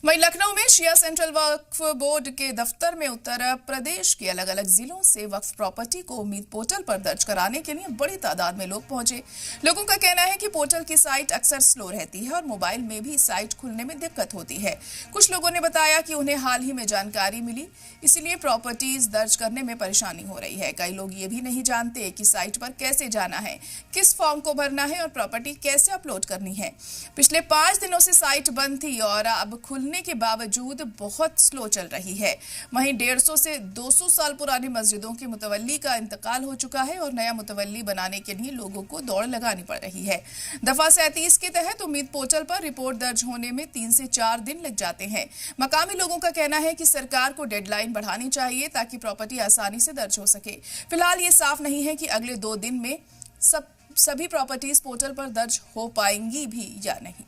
वहीं लखनऊ में शिया सेंट्रल वक्फ बोर्ड के दफ्तर में उत्तर प्रदेश के अलग अलग जिलों से वक्फ प्रॉपर्टी को उम्मीद पोर्टल पर दर्ज कराने के लिए बड़ी तादाद में लोग पहुंचे। लोगों का कहना है कि पोर्टल की साइट अक्सर स्लो रहती है और मोबाइल में भी साइट खुलने में दिक्कत होती है। कुछ लोगों ने बताया कि उन्हें हाल ही में जानकारी मिली, इसीलिए प्रॉपर्टीज दर्ज करने में परेशानी हो रही है। कई लोग ये भी नहीं जानते कि साइट पर कैसे जाना है, किस फॉर्म को भरना है और प्रॉपर्टी कैसे अपलोड करनी है। पिछले 5 दिनों से साइट बंद थी और अब खुलने के बावजूद बहुत स्लो चल रही है। वहीं 150 से 200 साल पुरानी मस्जिदों के मुतवल्ली का इंतकाल हो चुका है और नया मुतवल्ली बनाने के लिए लोगों को दौड़ लगानी पड़ रही है। दफा 37 के तहत उम्मीद पोर्टल पर रिपोर्ट दर्ज होने में 3 से 4 दिन लग जाते हैं। मकामी लोगों का कहना है कि सरकार को डेडलाइन बढ़ानी चाहिए ताकि प्रॉपर्टी आसानी से दर्ज हो सके। फिलहाल ये साफ नहीं है कि अगले 2 दिन में सभी प्रॉपर्टीज पोर्टल पर दर्ज हो पाएंगी भी या नहीं।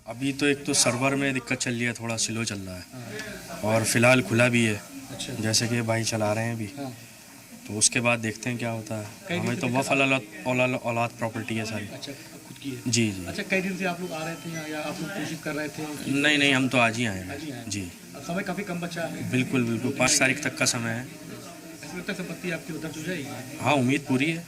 अभी तो एक तो सर्वर में दिक्कत चल रही है, थोड़ा स्लो चल रहा है और फिलहाल खुला भी है। अच्छा। जैसे कि भाई चला रहे हैं अभी। हाँ। तो उसके बाद देखते हैं क्या होता है। हमें तो वफ़ औलाद प्रॉपर्टी है सारी। अच्छा, खुद की है? जी जी। अच्छा, कई दिन से आप लोग आ रहे थे या आप लोग कोशिश कर रहे थे? नहीं, हम तो आज ही आए हैं जी। समय काफ़ी कम बचा है। बिल्कुल 5 तारीख तक का समय है। संपत्ति आपकी उधर हो जाएगी? हाँ, उम्मीद पूरी है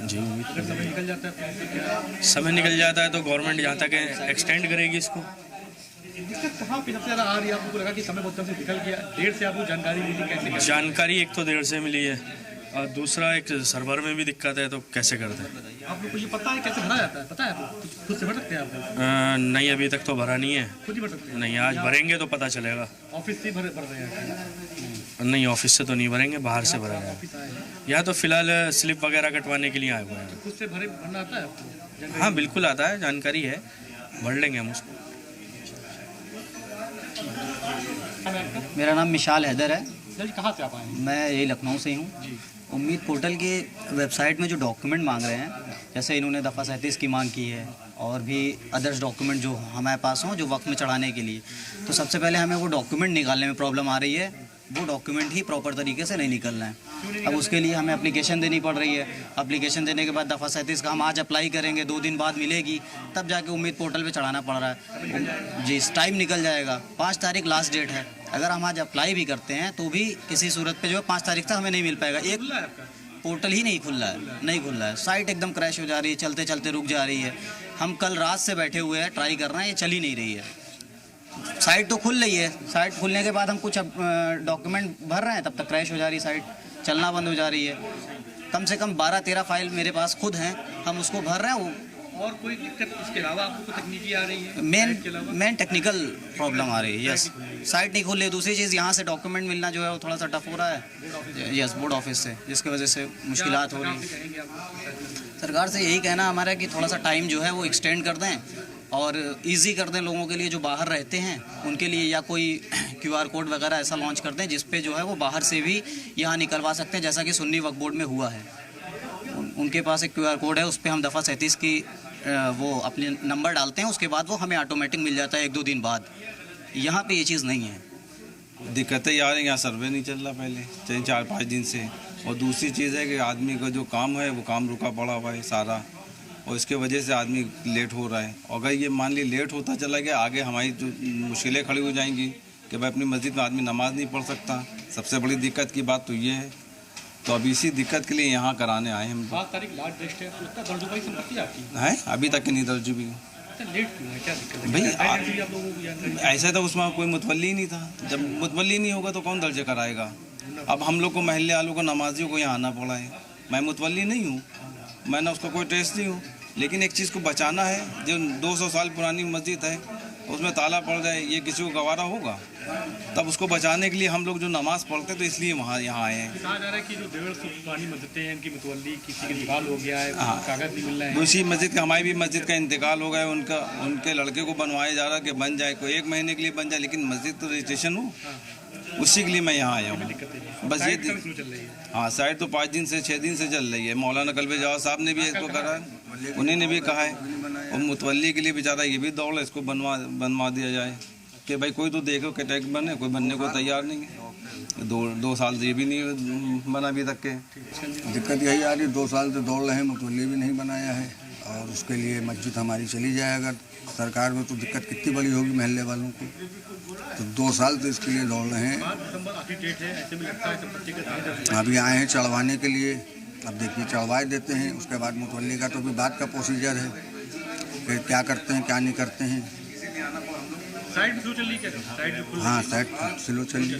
जी। उम्मीद अगर समय निकल जाता है समय निकल जाता है तो गवर्नमेंट जहाँ तक एक्सटेंड करेगी इसको। कहाँ पे सबसे ज़्यादा आ रही है? आपको लगा कि समय बहुत से निकल गया, देर से आपको जानकारी मिली? कैसे जानकारी? एक तो देर से मिली है और दूसरा एक सर्वर में भी दिक्कत है, तो कैसे करते हैं? आप लोग को ये पता है कैसे भरा जाता है? पता है आपको? खुद से भर सकते हैं आप? नहीं, अभी तक तो भरा नहीं है। खुद ही भर सकते हैं? नहीं, आज भरेंगे तो पता चलेगा। ऑफिस से भर रहे हैं? नहीं, ऑफिस से तो नहीं भरेंगे, बाहर से भरा जाएगा। यहाँ तो फिलहाल स्लिप वगैरह कटवाने के लिए आए हुए हैं। खुद से भरना आता है आपको? हाँ, बिल्कुल आता है, जानकारी है, भर लेंगे हम उसको। मेरा नाम मिशाल हैदर है। कहाँ से आप आए हैं? मैं यही लखनऊ से ही हूँ। उम्मीद पोर्टल की वेबसाइट में जो डॉक्यूमेंट मांग रहे हैं, जैसे इन्होंने दफ़ा 37 की मांग की है और भी अदर्स डॉक्यूमेंट जो हमारे पास हों जो वक्त में चढ़ाने के लिए, तो सबसे पहले हमें वो डॉक्यूमेंट निकालने में प्रॉब्लम आ रही है। वो डॉक्यूमेंट ही प्रॉपर तरीके से नहीं निकल रहे हैं। अब उसके लिए हमें एप्लीकेशन देनी पड़ रही है। एप्लीकेशन देने के बाद दफ़ा 37 का हम आज अप्लाई करेंगे, 2 दिन बाद मिलेगी, तब जाके उम्मीद पोर्टल पे चढ़ाना पड़ रहा है जी। टाइम निकल जाएगा। 5 तारीख लास्ट डेट है। अगर हम आज अप्लाई भी करते हैं तो भी किसी सूरत पे जो है 5 तारीख तक हमें नहीं मिल पाएगा। एक पोर्टल ही नहीं खुल रहा है। साइट एकदम क्रैश हो जा रही है, चलते चलते रुक जा रही है। हम कल रात से बैठे हुए हैं, ट्राई कर रहे हैं, ये चल ही नहीं रही है। साइट तो खुल रही है, साइट खुलने के बाद हम कुछ डॉक्यूमेंट भर रहे हैं, तब तक क्रैश हो जा रही है, साइट चलना बंद हो जा रही है। कम से कम 12-13 फाइल मेरे पास खुद हैं, हम उसको भर रहे हैं। और कोई दिक्कत इसके अलावा आपको तकनीकी आ रही है? मेन टेक्निकल प्रॉब्लम आ रही है। यस, साइट नहीं खुल रही है। दूसरी चीज़, यहाँ से डॉक्यूमेंट मिलना जो है वो थोड़ा सा टफ हो रहा है। यस, बोर्ड ऑफिस से, जिसकी वजह से मुश्किलात हो रही है। सरकार से यही कहना हमारा है कि थोड़ा सा टाइम जो है वो एक्सटेंड कर दें और इजी कर दें लोगों के लिए जो बाहर रहते हैं उनके लिए, या कोई QR कोड वगैरह ऐसा लॉन्च कर दें जिस पे जो है वो बाहर से भी यहाँ निकलवा सकते हैं, जैसा कि सुन्नी वक्फ बोर्ड में हुआ है। उनके पास एक QR कोड है, उस पर हम दफ़ा 37 की वो अपने नंबर डालते हैं, उसके बाद वो हमें ऑटोमेटिक मिल जाता है 1-2 दिन बाद। यहाँ पे ये चीज़ नहीं है। दिक्कतें यार, यहाँ सर्वे नहीं चल रहा पहले 4-5 दिन से। और दूसरी चीज़ है कि आदमी का जो काम है वो काम रुका पड़ा हुआ है सारा, और इसके वजह से आदमी लेट हो रहा है। अगर ये मान ली लेट होता चला गया, आगे हमारी जो मुश्किलें खड़ी हो जाएंगी कि भाई अपनी मस्जिद में आदमी नमाज नहीं पढ़ सकता। सबसे बड़ी दिक्कत की बात तो ये है। तो अभी इसी दिक्कत के लिए यहाँ कराने आए हैं हम। 5 तारीख लास्ट डेट है, तो उसका दर्ज हुई संपत्ति आपकी है? अभी तक नहीं दर्ज हुई। लेट क्यों है, क्या दिक्कत है भाई? ऐसा तो उसमें कोई मुतवल्ली नहीं था। जब मुतवल्ली नहीं होगा तो कौन दर्ज कराएगा? अब हम लोग को, महल्ले वालों को, नमाजियों को यहाँ आना पड़ा है। मैं मुतवल्ली नहीं हूँ, मैंने उसका कोई टेस्ट नहीं हूँ, लेकिन एक चीज़ को बचाना है। जो 200 साल पुरानी मस्जिद है उसमें ताला पड़ जाए, ये किसी को गवारा होगा? तब उसको बचाने के लिए हम लोग जो नमाज़ पढ़ते तो इसलिए यहाँ आए हैं। कहा जा रहा है कि जो 150 पुरानी मस्जिदें हैं इनकी मुतवल्ली किसी का इंतकाल हो गया है, कागज़ नहीं मिल रहा है। उसी मस्जिद का, हमारी भी मस्जिद का इंतकाल हो गया, उनके लड़के को बनवाया जा रहा है कि बन जाए, कोई 1 महीने के लिए बन जाए, लेकिन मस्जिद तो रजिस्ट्रेशन हो, उसी के लिए मैं यहाँ आया हूँ। बस ये चल रही है। हाँ, साइट तो 5 दिन से 6 दिन से चल रही है। मौलाना कल्बे जवाब साहब ने भी इसको करा है, उन्हीं ने भी कहा है। और मुतवल्ली के लिए बेचारा ये भी दौड़ है, इसको बनवा दिया जाए कि भाई कोई तो देखो कि टैग बने, कोई बनने को तैयार नहीं है। 2 साल से ये भी नहीं बना अभी तक के। दिक्कत यही आ रही है, 2 साल से दौड़ रहे हैं, मुतवल्ली भी नहीं बनाया है। और उसके लिए मस्जिद हमारी चली जाए अगर सरकार में, तो दिक्कत कितनी बड़ी होगी महल्ले वालों को। तो 2 साल तो इसके लिए दौड़ रहे हैं। अभी आए हैं चढ़वाने के लिए, अब देखिए चढ़वाए देते हैं, उसके बाद मुतवल्ली का तो भी बात का प्रोसीजर है कि क्या करते हैं क्या नहीं करते हैं। साइड स्लो चल रही है क्या? हाँ साइड स्लो चल रही है।